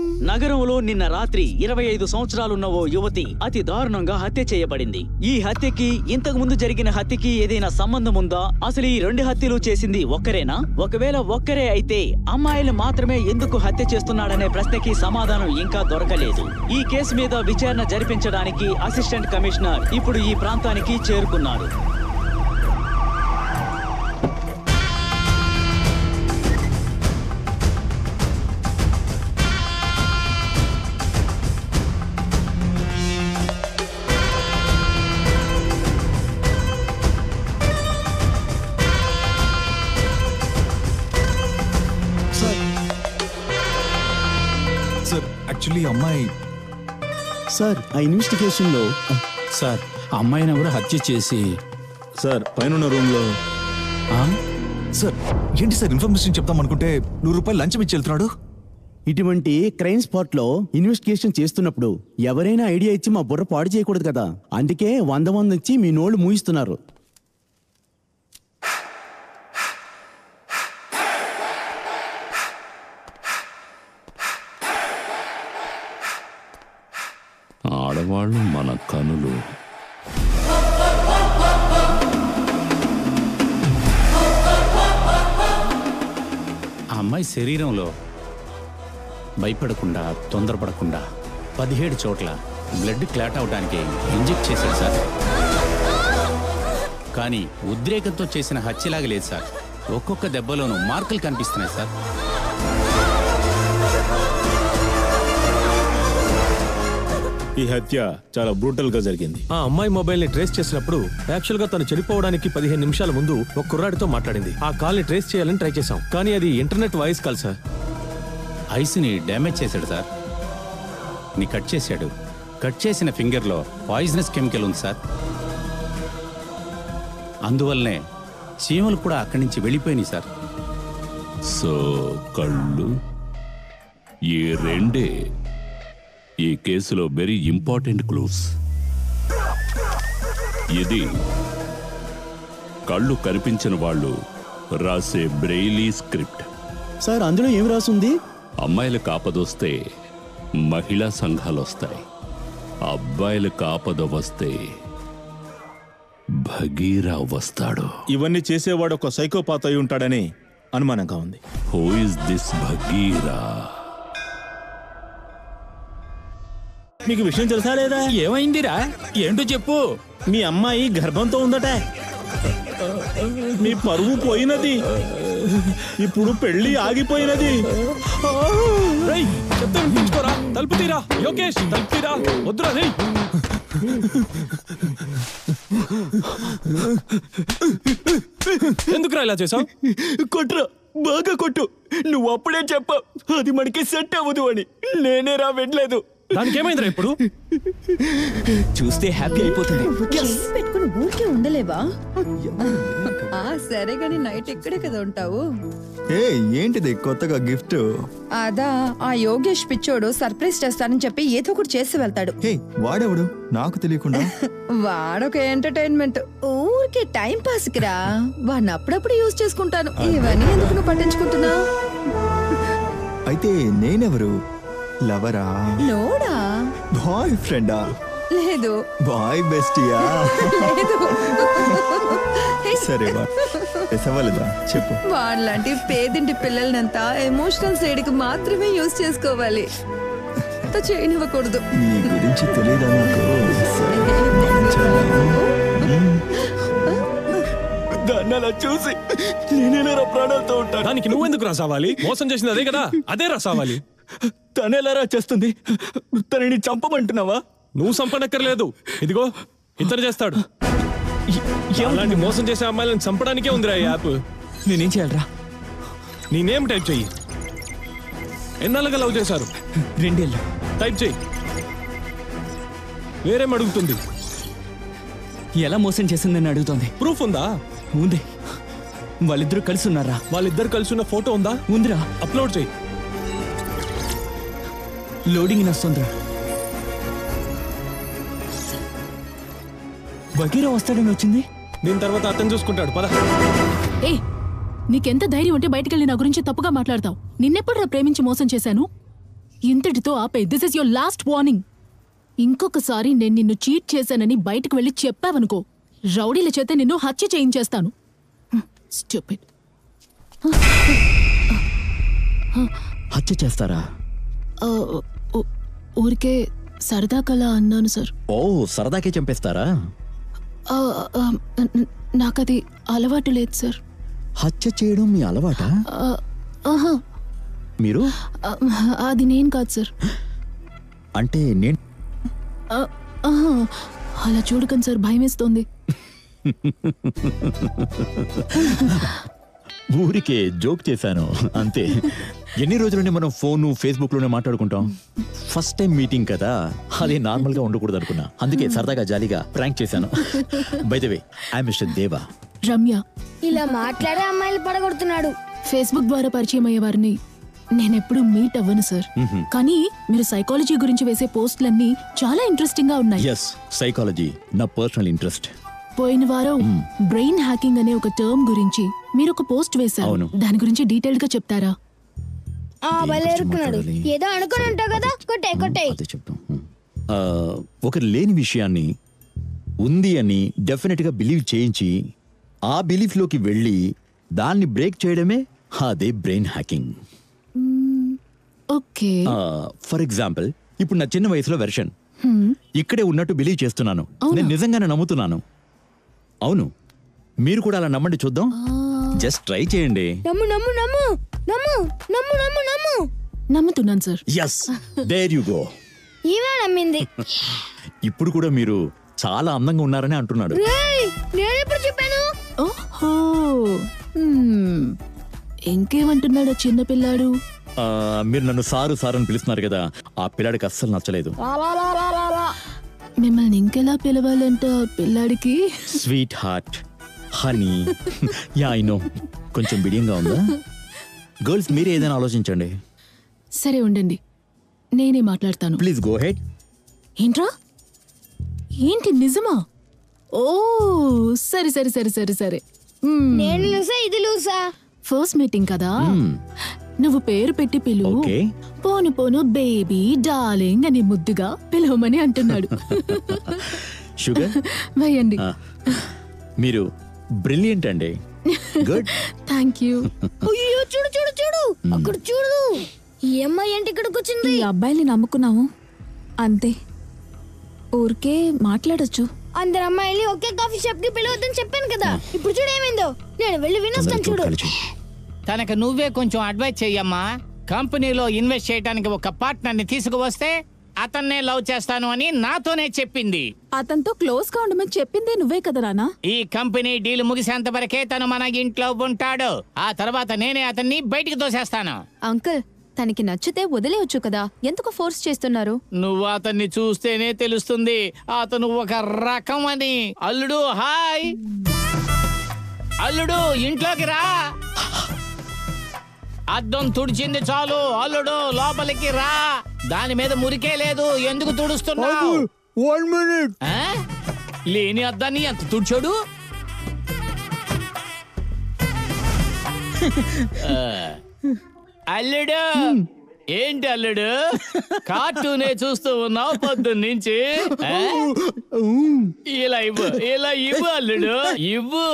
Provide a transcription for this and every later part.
నగరంలో నిన్న రాత్రి 25 సంవత్సరాలున్న ఓ యువతి అతి దారుణంగా హత్య చేయబడింది. ఈ హత్యకి ఇంతకు ముందు జరిగిన హత్యకి ఏదైనా సంబంధం ఉందా? అసలు ఈ 2 హత్యలు చేసింది ఒక్కరేనా? ఒకవేళ ఒక్కరే అయితే అమ్మాయిలు మాత్రమే ఎందుకు హత్య చేస్తున్నాడనే ప్రశ్నకి సమాధానం ఇంకా దొరకలేదు. ఈ కేసు మీద విచారణ జరిపించడానికి అసిస్టెంట్ కమిషనర్ ఇప్పుడు ఈ ప్రాంతానికి చేరుకున్నారు. అమ్మాయి సార్ ఆ ఇన్వెస్టిగేషన్ లో సార్ అమ్మాయిని ఎవరు హత్య చేసి సార్ పైన రూమ్ లో సార్ ఏంటి సార్ ఇన్ఫర్మేషన్ చెప్తాం అనుకుంటే ₹100 లంచం ఇచ్చి వెళ్తున్నాడు. ఇటువంటి క్రైమ్ స్పాట్ లో ఇన్వెస్టిగేషన్ చేస్తున్నప్పుడు ఎవరైనా ఐడియా ఇచ్చి మా బుర్ర పాడు చేయకూడదు కదా, అందుకే 100 మంది ఇచ్చి మీ నోళ్ళు మూయిస్తున్నారు. ఆడవాళ్ళు మన కనులు. ఆ అమ్మాయి శరీరంలో భయపడకుండా తొందరపడకుండా 17 చోట్ల బ్లడ్ క్లాట్ అవడానికి ఇంజెక్ట్ చేశాడు సార్. కానీ ఉద్రేకంతో చేసిన హత్యలాగా లేదు సార్. ఒక్కొక్క దెబ్బలోనూ మార్కులు కనిపిస్తున్నాయి సార్. ఈ హత్య చాలా బ్రూటల్ గా జరిగింది. ఆ అమ్మాయి మొబైల్ ని ట్రేస్ చేసినప్పుడు యాక్చువల్ గా తను చనిపోవడానికి 15 నిమిషాల ముందు ఒక కుర్రాడితో మాట్లాడింది. ఆ కాల్ ని ట్రేస్ చేయాలని ట్రై చేశాం, కానీ అది internet voice call sir. Ice ని డ్యామేజ్ చేశాడు సార్. ని కట్ చేశాడు. కట్ చేసిన ఫింగర్ లో పాయిజనస్ కెమికల్ ఉంది సార్. అందువల్లనే చీమలు కూడా అక్కడి నుంచి వెళ్ళిపోయినాయి సార్. సో కళ్ళు ఈ రెండే ఈ కేసులో వెరీ ఇంపార్టెంట్ క్లూస్. ఇది కళ్ళు కనిపించిన వాళ్ళు రాసే బ్రెయిలీ స్క్రిప్ట్. సార్ అందులో ఏం రాసుంది? అమ్మాయిలకు ఆపదొస్తే మహిళా సంఘాలు వస్తాయి, అబ్బాయిలకు ఆపద వస్తే భగీరా వస్తాడు. ఇవన్నీ చేసేవాడు ఒక సైకోపాత్ అయి ఉంటాడని అనుమానంగా ఉంది. Who is this Bagheera? మీకు విషయం తెలుసా లేదా? ఏమైందిరా? ఏంటో చెప్పు. మీ అమ్మాయి గర్భంతో ఉందట. మీ పరువు పోయినది. ఇప్పుడు పెళ్లి ఆగిపోయినది. తలుపు తీరా యోగేష్, తలుపు తీరా. వద్దురా రే. ఎందుకురా ఇలా చేసావు? కొట్టురా, బాగా కొట్టు. నువ్వు అప్పుడే చెప్పావు అది మనకి సెట్ అవ్వదు అని. నేనేరా వెళ్ళలేదు. దానికి ఏమైందిరా ఇప్పుడు? చూస్తే హ్యాపీ అయిపోతుంది. పెట్టుకుని ఊరికే ఉండలేవా? సరే గాని నైట్ ఇక్కడే కదా ఉంటావు? ఏంటిది కొత్తగా గిఫ్ట్? అదా ఆ యోగేష్ పిచ్చోడు సర్ప్రైజ్ చేస్తానని చెప్పి ఏదో ఒకటి చేసి వెళ్తాడు. వాడెవడు నాకు తెలియకుండా? వాడొక ఎంటర్టైన్మెంట్. ఊరికే టైం పాస్ కి రా. వాడిని అప్పుడప్పుడు యూజ్ చేసుకుంటాను. ఇవన్నీ ఎందుకు నువ్వు పట్టించుకుంటున్నావు? అయితే నేనెవరు? లవరా? నోడా? బాయ్ ఫ్రెండా? లేదు. బాయ్ బెస్టియా? లేదు. సరే పెసవలేదా చెప్పు. వాళ్ళంటి పేదింటి పిల్లలనంతా ఎమోషనల్ సైడ్ కి మాత్రమే యూజ్ చేసుకోవాలి, చేయనివ్వకూడదు. నీ గురించి తెలియదా నాకు? దాన్ని అలా చూసి నేనేలా ప్రాణాలతో ఉంటాను. దానికి నువ్వెందుకు రాసావాలి? మోసం చేసింది అదే కదా, అదే రాసావాలి. తనెలా చేస్తుంది? తనని చంపమంటున్నావా? నువ్వు చంపనక్కర్లేదు. ఇదిగో ఇతను చేస్తాడు. అలాంటి మోసం చేసే అమ్మాయిలను చంపడానికే ఉందిరా ఈ యాప్. నేనేం చేయాలరా? నీ నేమ్ టైప్ చెయ్యి. ఎన్నాళ్ళగా లవ్ చేశారు? 2 ఏళ్ళు. టైప్ చెయ్యి. వేరేం అడుగుతుంది? ఎలా మోసం చేసిందని అడుగుతోంది. ప్రూఫ్ ఉందా? ఉంది. వాళ్ళిద్దరూ కలిసి ఉన్నారా? వాళ్ళిద్దరు కలిసి ఉన్న ఫోటో ఉందా? ఉందిరా. అప్లోడ్ చెయ్యి. లోడింగ్ నస్తుందిరా. బగీరా వస్తాడని వచ్చింది. దీని తర్వాత అతను చూసుకుంటాడు. పద. నీకెంత ధైర్యం ఉంటే బయటకెళ్ళి నా గురించి తప్పుగా మాట్లాడతావు? నిన్నెప్పుడు ప్రేమించి మోసం చేశాను? ఇంతటితో ఆపే. This is your last warning. ఇంకొకసారి నేను నిన్ను చీట్ చేశానని బయటకు వెళ్ళి చెప్పావనుకో, రౌడీల చేత నిన్ను హత్య చేయించేస్తాను. స్టూపిడ్. హత్య చేస్తారా? ఊరికే సరదా కలా అన్నాను సార్. ఓ, సరదాకే చంపేస్తారా? నాకది అలవాటు లేదు సార్. హత్య చేయడం మీ అలవాటా? ఆహా, మీరు? అది నేను కాదు సార్. అంటే నేను ఆహా, అలా చూడకండి సార్, భయం వేస్తోంది. ఊరికే జోక్ చేశాను అంతే. ఎన్ని రోజులని మనం ఫోను ఫేస్బుక్ లోనే మాట్లాడుకుంటాం. ఫస్ట్ టైం మీటింగ్ కదా, అది నార్మల్ గా ఉండకూడదు అనుకున్నా. అందుకే సరదాగా జాలీగా ప్రాంక్ చేశాను. By the way, I mister దేవా. రమ్య. ఇలా మాట్లాడే అమ్మాయిలు పడగొడుతున్నాడు. ఫేస్బుక్ ద్వారా పరిచయం అయ్యే వారిని నేనెప్పుడు మీట్ అవ్వను సార్. కానీ మీరు సైకాలజీ గురించి వేసే పోస్టులన్నీ చాలా ఇంట్రెస్టింగ్ గా ఉన్నాయి. ఎస్, సైకాలజీ నా పర్సనల్ ఇంట్రెస్ట్. పోయిన వారం బ్రెయిన్ హ్యాకింగ్ అనే ఒక టర్మ్ గురించి మీరు ఒక పోస్ట్ వేశారు. దాని గురించి డీటెయిల్డ్ గా చెప్తారా? ఏదో అనుకుని ఉంటావు కదా, కొట్టే. ఒకరు లేని విషయాన్ని ఉంది అని డెఫినెట్ గా బిలీవ్ చేయించి ఆ బిలీఫ్ లోకి వెళ్ళి దాన్ని బ్రేక్ చేయడమే అదే brain hacking. Okay. For example, ఇప్పుడు నా చిన్న వయసులో వెర్షన్ ఇక్కడే ఉన్నట్టు బిలీవ్ చేస్తున్నాను. నేను నిజంగానే నమ్ముతున్నాను. అవును, మీరు కూడా అలా నమ్మండి చూద్దాం. జస్ట్ ట్రై చేయండి. నమ్ముతున్నాను sir. Yes, there you go. నమ్మింది. ఇప్పుడు కూడా మీరు చాలా అందంగా ఉన్నారని అంటున్నాడు. చెప్పాను. ఓహో, ఇంకేమంటున్నాడు చిన్న పిల్లాడు? మీరు నన్ను సారు సారు అని పిలుస్తున్నారు కదా, ఆ పిల్లాడికి అస్సలు నచ్చలేదు. మిమ్మల్ని ఇంకెలా పిలవాలంట పిల్లాడికి? Sweet heart, honey. Yeah, I know, కొంచెం బిడియంగా ఉందా? గర్ల్స్, మీరే ఏదైనా ఆలోచించండి. సరే ఉండండి, నేనే మాట్లాడతాను. Please go head. ఏంట్రా? ఏంటి, నిజమా? ఓ, సరే సరే సరే సరే సరే. నేను లూసా, ఇది లూసా? ఫస్ట్ మీటింగ్ కదా, నువ్వు పేరు పెట్టి పిలువు. పోను పోను బేబీ డార్లింగ్ అని ముద్దుగా పిలవమని అంటున్నాడు. షుగర్ వేయండి. మీరు బ్రిలియంట్ అండి. Good, thank you. అయ్యో, చూడు చూడు చూడు, అక్కడ చూడు. ఈ అమ్మాయి ఏంటి ఇక్కడికి వచ్చింది? ఈ అబ్బాయిని నమ్ముకున్నాము అంతే, ఊరికే మాట్లాడొచ్చు. అందరు అమ్మాయిల్ని ఒకే కాఫీ షాప్ కి పిలవద్దని చెప్పాను కదా. ఇప్పుడు చూడు ఏమైందో. నేను వెళ్ళి వినొస్తాను చూడు. తనకు నువ్వే కొంచెం అడ్వైస్ చెయ్యమ్మా. కంపెనీలో ఇన్వెస్ట్ చేయడానికి ఒక పార్ట్నర్ ని తీసుకువస్తే అతన్నే లవ్ చేస్తాను అని నాతోనే చెప్పింది. అతనితో క్లోజ్ గా ఉండమని చెప్పిందే నువ్వే కదా నాన్న. ఈ కంపెనీ డీల్ ముగిసేంత వరకే తను మన ఇంట్లో ఉంటాడు. ఆ తర్వాత నేనే అతన్ని బయటికి తోసేస్తాను. అంకుల్, తనకి నచ్చితే వదిలేయొచ్చు కదా, ఎందుకు ఫోర్స్ చేస్తున్నారు? నువ్వు అతన్ని చూస్తేనే తెలుస్తుంది అతను ఒక రకం అని. అల్లుడు, హాయ్. అల్లుడు, ఇంట్లోకి రా. అద్దం తుడిచింది చాలు, అల్లుడు లోపలికి రా. దాని మీద మురికే లేదు, ఎందుకు తుడుస్తున్నావు? 1 minute. లేని అద్దాన్ని ఎంత తుడిచాడు? అల్లుడు, ఏంటి అల్లుడు కార్టూనే చూస్తూ ఉన్నావు పొద్దున్నుంచి? ఇలా ఇవ్వు, ఇలా ఇవ్వు అల్లుడు, ఇవ్వు.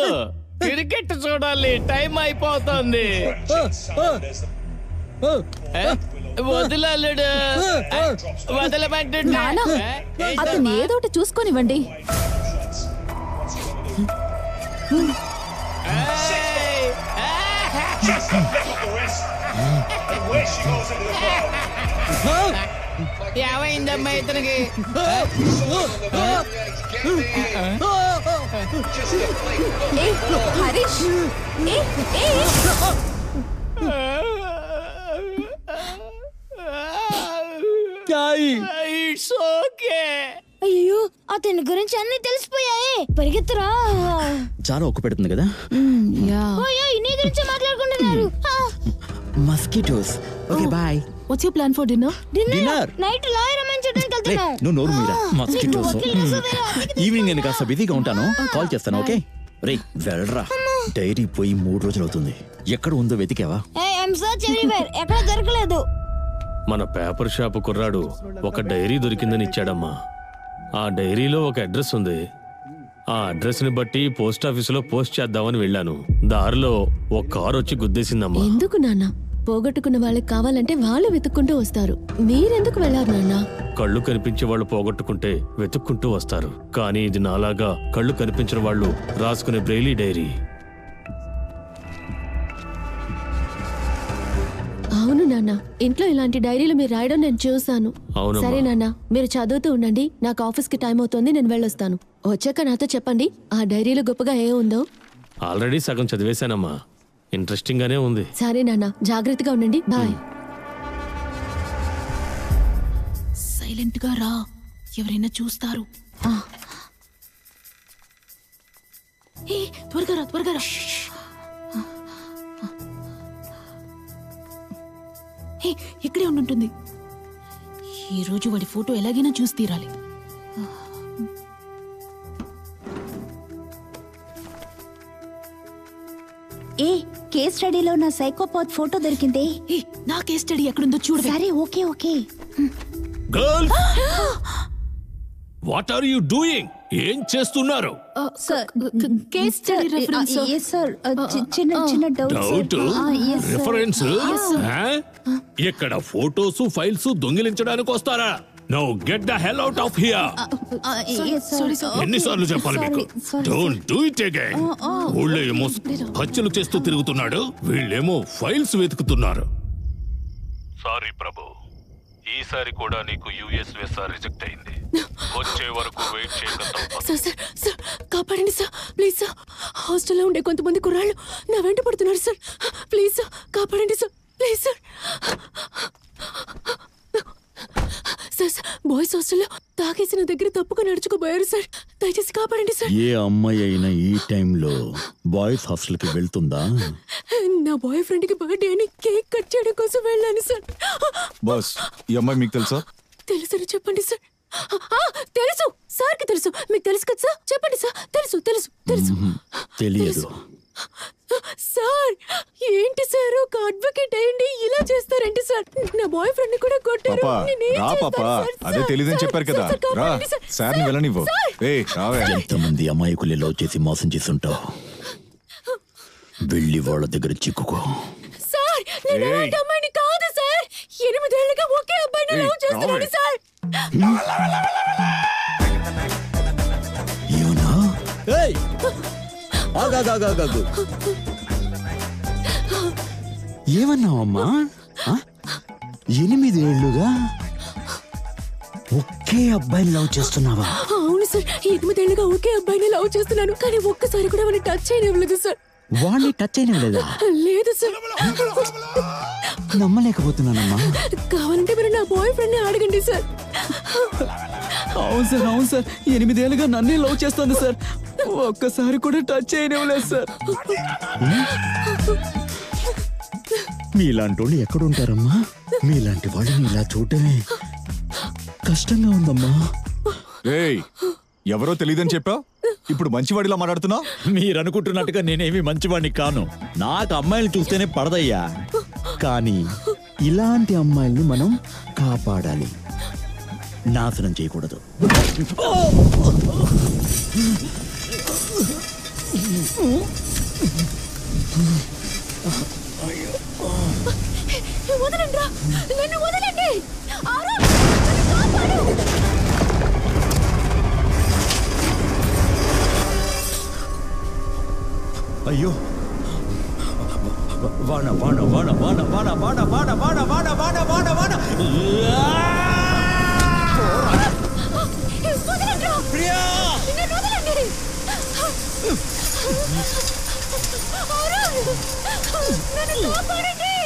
క్రికెట్ చూడాలి, టైం అయిపోతుంది. వదిలు అల్లుడు, వదలబడ్డా. అతను ఏదోటి చూసుకొనివ్వండి. ఏమైందమ్మా ఇతనికి? Harish, it's okay. అయ్యో, అతని గురించి అన్ని తెలిసిపోయాయి. పరిగెత్తురా. చాలా ఒక్క పెడుతుంది కదా. నీ గురించి మాట్లాడుకుంటున్నారు. Mosquitoes. Okay, bye. What's your plan for dinner? Dinner night lawyer అమ్మని చూడడానికి వెళ్తున్నాం. నువ్వు నోరు మీరా. మస్కిటోస్. ఈవినింగ్ నేను కాస్త బిజీగా ఉంటాను, కాల్ చేస్తాను. ఓకే రే, వెళ్ళరా. డైరీ పోయి 3 రోజులు అవుతుంది. ఎక్కడ ఉందో వెతికావా? I am search everywhere. ఎక్కడ దొరకలేదు. మన పేపర్ షాప్ కుర్రాడు ఒక డైరీ దొరికిందని ఇచ్చాడమ్మా. ఆ డైరీలో ఒక అడ్రస్ ఉంది. ఆ అడ్రస్ ని బట్టి పోస్ట్ ఆఫీసులో పోస్ట్ చేద్దామని వెళ్ళాను. దారిలో ఒక కారు వచ్చి గుద్దేసిందమ్మా. ఎందుకు నాన్న? పోగొట్టుకున్న వాళ్ళకి కావాలంటే వాళ్ళు వెతుక్కుంటూ వస్తారు. మీరెందుకు వెళ్ళారు నాన్న? కళ్ళు కనిపించే వాళ్ళు పోగొట్టుకుంటే వెతుక్కుంటూ వస్తారు. కానీ ఇది నాలాగా కళ్ళు కనిపించిన వాళ్ళు రాసుకునే బ్రెయిలీ డైరీ. అవును నాన్న, ఇంట్లో ఇలాంటి డైరీలు మీరు రాయడం నేను చూసాను. సరే నాన్న, మీరు చదువుతూ ఉండండి. నాకు ఆఫీస్కి టైం అవుతుంది, నేను వెళ్ళొస్తాను. వచ్చాక నాతో చెప్పండి ఆ డైరీలో గొప్పగా ఏ ఉందో. ఆల్రెడీ సగం చదివేశానమ్మా. ఇంట్రెస్టింగ్ గానే ఉంది. సరే నాన్న, జాగ్రత్తగా ఉండండి. బాయ్. సైలెంట్ గా రా, ఎవరైనా చూస్తారు. త్వరగా రా, త్వరగా రా. ఇక్కడే ఉండుంటుంది. ఈ రోజు వాడి ఫోటో ఎలాగైనా చూసి తీరాలి. కేస్ స్టడీలో నా సైకోపాత్ ఫోటో దొరికింది. నా కేస్ స్టడీ ఎక్కడుందో చూడు. సరే, okay okay. Girl, what are you doing? ఏం చేస్తున్నారు? Case study reference. yes sir, చిన్న డౌట్ రిఫరెన్స్. ఇక్కడ ఫోటోస్ ఫైల్స్ దొంగిలించడానికి వస్తారా? No get the hell out of here. ఎన్నిసార్లు చెప్పాలి మీకు? Don't do it again. ఊళ్ళో ఏమో హత్యలు చేస్తూ తిరుగుతున్నాడు, వీళ్ళేమో ఫైల్స్ వెతుకుతున్నారు. సారీ ప్రభు, ఈసారి కూడా నీకు యుఎస్ వీసా రిజెక్ట్ అయింది. వచ్చే వరకు వెయిట్ చేయగలుగుతాం. సార్ కాపాడండి సార్, ప్లీజ్ సార్. హాస్టల్లో ఉండే కొంతమంది కుర్రాళ్ళు నా వెంట పడుతున్నారు సార్. ప్లీజ్ సార్, కాపాడండి sir, please sir. Sir boys హాస్టల్లో తాగేసి నా దగ్గర తప్పుగా నడుచుకోబోయారు సార్. దయచేసి కాపాడండి సార్. ఏ అమ్మాయి అయినా ఈ టైంలో బాయ్స్ హాస్టల్ కి వెళ్తుందా? నా బాయ్ ఫ్రెండ్ కి బర్త్డే అని కేక్ కట్ చేయడం కోసం వెళ్ళాను సార్. బాస్, ఈ అమ్మాయి మీకు తెలుసా? తెలుసని చెప్పండి సార్. తెలుసు సార్ కి తెలుసు. మీకు తెలుసు కదా సార్? చెప్పండి సార్. తెలుసు తెలుసు తెలుసు. తెలియదు సార్. ఏంటి సార్, ఒక అడ్వకేట్ అయ్యండి ఇలా చేస్తారండి సార్? నా బాయ్ ఫ్రెండ్ కూడా కొట్టారు. అదే తెలియదని చెప్పారు కదా. రా, సార్ని వెళ్ళనివ్వు. ఎంతమంది అమాయకులు లవ్ చేసి మోసం చేస్తుంటావు. వెళ్ళి వాళ్ళ దగ్గర చిక్కుకో. సార్, నేను అలాంటి అమ్మాయిని కాదు సార్. 8 ఏళ్ళుగా ఒకే అబ్బాయిని లవ్ చేస్తున్నాను సార్. ఏమన్నా? ఏమన్నావమ్మా? 8 ఏళ్లుగా ఒకే అబ్బాయిని లవ్ చేస్తున్నావా? అవును సార్, 8 ఏళ్ళుగా ఒకే అబ్బాయిని లవ్ చేస్తున్నాను. కానీ ఒక్కసారి కూడా వాడిని టచ్ చేయనివ్వలేదు సార్. వాడిని టచ్ అయినలేదా? లేదు సార్. నమ్మలేకపోతున్నానమ్మా. కావాలంటే మీరు నా బాయ్ ఫ్రెండ్ ని అడగండి సార్. అవును సార్, అవును సార్. 8 ఏళ్ళుగా నన్నే లవ్ చేస్తుంది సార్. ఒక్కసారి కూడా టచ్ చేయనివ్వలేదు సార్. మీలాంటి వాళ్ళు ఎక్కడుంటారమ్మా? మీలాంటి వాళ్ళని ఇలా చూడటమే కష్టంగా ఉందమ్మా. ఎవరో తెలియదని చెప్పా, ఇప్పుడు మంచివాడిలా మాట్లాడుతున్నా? మీరు అనుకుంటున్నట్టుగా నేనేమి మంచివాడిని కాను. నాకు అమ్మాయిలు చూస్తేనే పడదయ్యా. కానీ ఇలాంటి అమ్మాయిల్ని మనం కాపాడాలి, నాశనం చేయకూడదు. వదలండి రా, నన్ను వదలండి. అయ్యో, వాన వాన వాన వాన వాన వాన వాన వాన వాన వాన వాన వాన. ప్రియా, నన్ను కాపాడండి.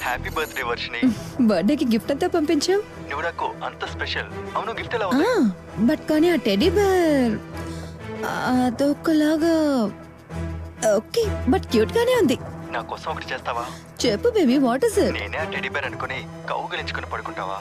Happy birthday Varshini. బర్త్డేకి గిఫ్ట్ అంతా పంపించావు. నువ్వు నాకు అంత స్పెషల్. అవును గిఫ్ట్ ఎలా ఉంది? బట్ కానీ ఆ టెడీ బేర్ అదొకలాగా ఓకే బట్ క్యూట్ గానే ఉంది. నా కోసం ఒకటి చేస్తావా? చెప్పు బేబీ, వాట్ ఇస్ ఇట్? నేనే ఆ టెడీ బేర్ అనుకుని కౌగిలించుకుని పడుకుంటావా?